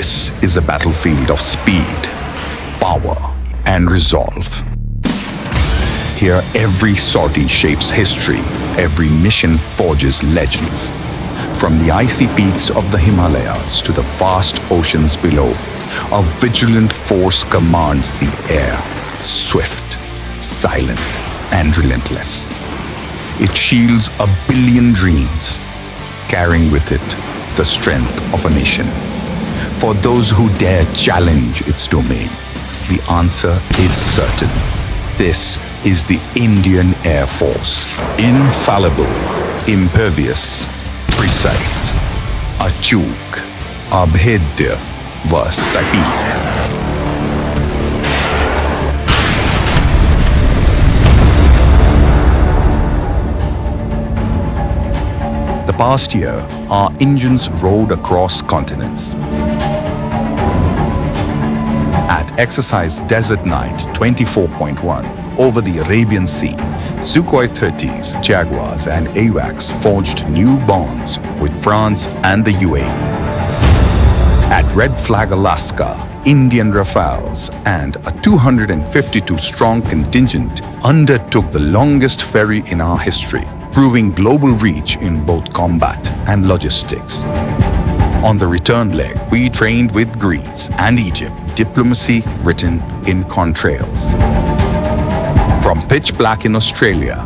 This is a battlefield of speed, power, and resolve. Here, every sortie shapes history, every mission forges legends. From the icy peaks of the Himalayas to the vast oceans below, a vigilant force commands the air, swift, silent, and relentless. It shields a billion dreams, carrying with it the strength of a nation. For those who dare challenge its domain, the answer is certain. This is the Indian Air Force. Infallible, impervious, precise, achuk, abhedya, va sateek. The past year, our engines rode across continents. At Exercise Desert Night 24.1 over the Arabian Sea, Sukhoi 30s, Jaguars and AWACS forged new bonds with France and the UAE. At Red Flag Alaska, Indian Rafales and a 252-strong contingent undertook the longest ferry in our history, proving global reach in both combat and logistics. On the return leg, we trained with Greece and Egypt, diplomacy written in contrails. From pitch black in Australia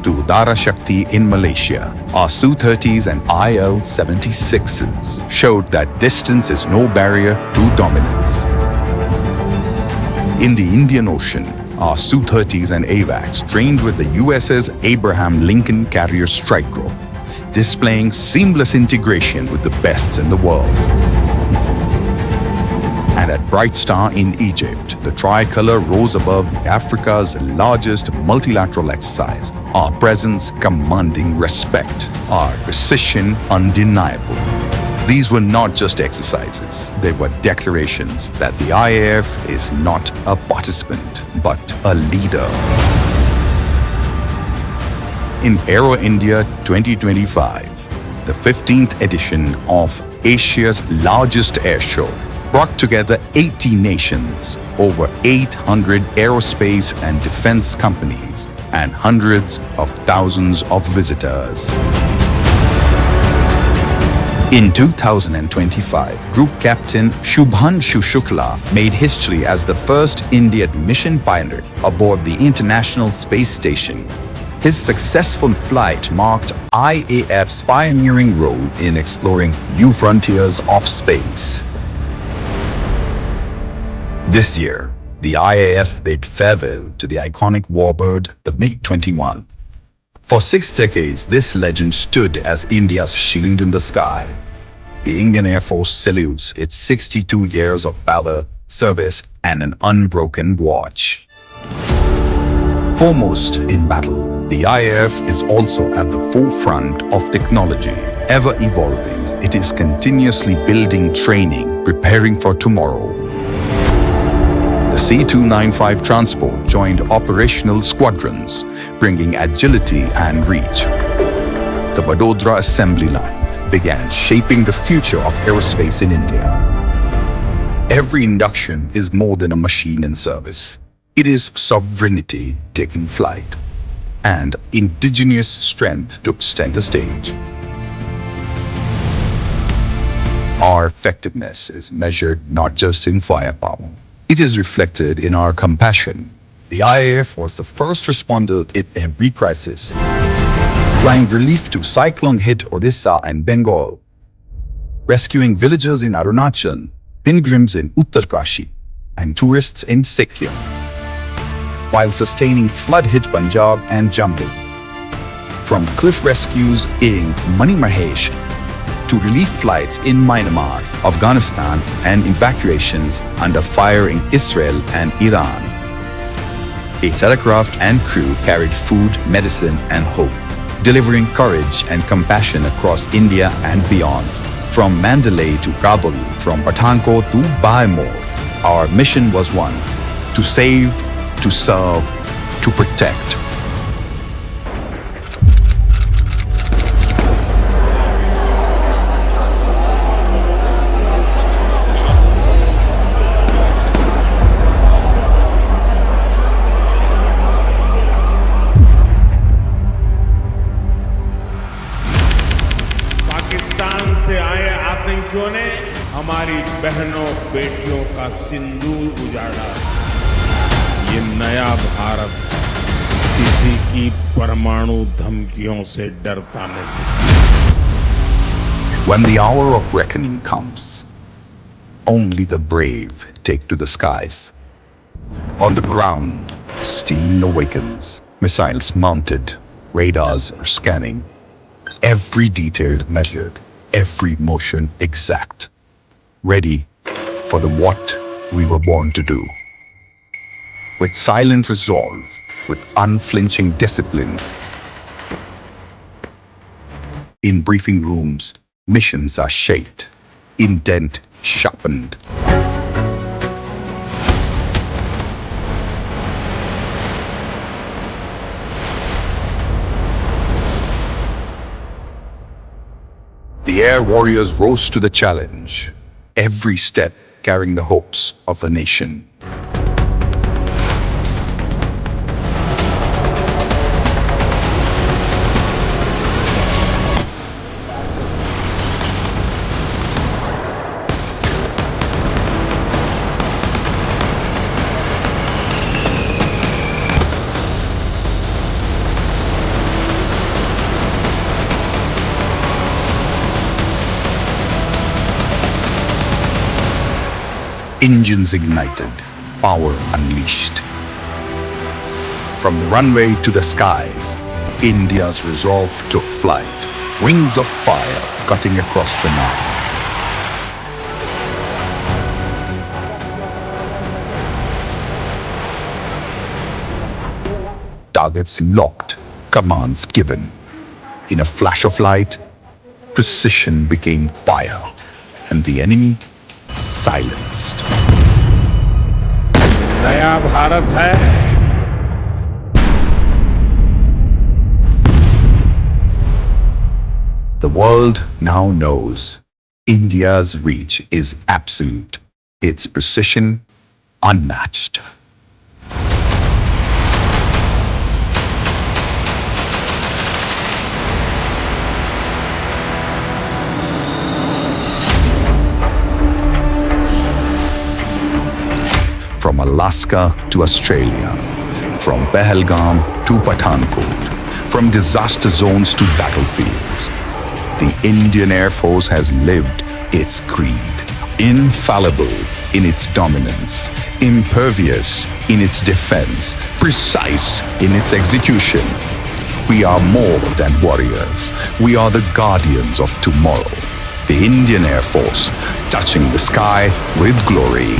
to Udara Shakti in Malaysia, our Su-30s and IL-76s showed that distance is no barrier to dominance. In the Indian Ocean, our Su-30s and AWACS trained with the USS Abraham Lincoln Carrier Strike Group, displaying seamless integration with the best in the world. And at Bright Star in Egypt, the tricolor rose above Africa's largest multilateral exercise, our presence commanding respect, our precision undeniable. These were not just exercises, they were declarations that the IAF is not a participant, but a leader. In Aero India 2025, the 15th edition of Asia's largest air show, brought together 80 nations, over 800 aerospace and defense companies, and hundreds of thousands of visitors. In 2025, Group Captain Shubhanshu Shukla made history as the first Indian mission pilot aboard the International Space Station. His successful flight marked IAF's pioneering role in exploring new frontiers of space. This year, the IAF bid farewell to the iconic warbird, the MiG-21. For 6 decades, this legend stood as India's shield in the sky. The Indian Air Force salutes its 62 years of valor, service, and an unbroken watch. Foremost in battle, the IAF is also at the forefront of technology. Ever evolving, it is continuously building training, preparing for tomorrow. The C-295 transport joined operational squadrons, bringing agility and reach. The Vadodara assembly line began shaping the future of aerospace in India. Every induction is more than a machine in service. It is sovereignty taking flight, and indigenous strength took center stage. Our effectiveness is measured not just in firepower. It is reflected in our compassion. The IAF was the first responder in every crisis, flying relief to cyclone-hit Odisha and Bengal, rescuing villagers in Arunachal, pilgrims in Uttarkashi, and tourists in Sikkim, while sustaining flood-hit Punjab and Jammu. From cliff rescues in Mani Mahesh to relief flights in Myanmar, Afghanistan, and evacuations under fire in Israel and Iran. A telecraft and crew carried food, medicine, and hope, delivering courage and compassion across India and beyond. From Mandalay to Kabul, from Pathankot to Baimor, our mission was one: to save, to serve, to protect. Pakistan से आए आतंकियों ने हमारी बहनों बेटियों का सिंदूर उजाड़ा। ये नया भारत किसी की परमाणु धमकियों से डरता नहीं। When the hour of reckoning comes, only the brave take to the skies. On the ground, steam awakens, missiles mounted, radars are scanning. Every detail measured, every motion exact. Ready for the what we were born to do. With silent resolve, with unflinching discipline. In briefing rooms, missions are shaped, intent sharpened. The air warriors rose to the challenge, every step carrying the hopes of the nation. Engines ignited, power unleashed. From the runway to the skies, India's resolve took flight, wings of fire cutting across the night. Targets locked, commands given. In a flash of light, precision became fire, and the enemy silenced. नया भारत है, The world now knows India's reach is absolute, its precision unmatched. From Alaska to Australia, from Pahalgam to Pathankot, from disaster zones to battlefields, the Indian Air Force has lived its creed. Infallible in its dominance, impervious in its defense, precise in its execution. We are more than warriors. We are the guardians of tomorrow. The Indian Air Force, touching the sky with glory.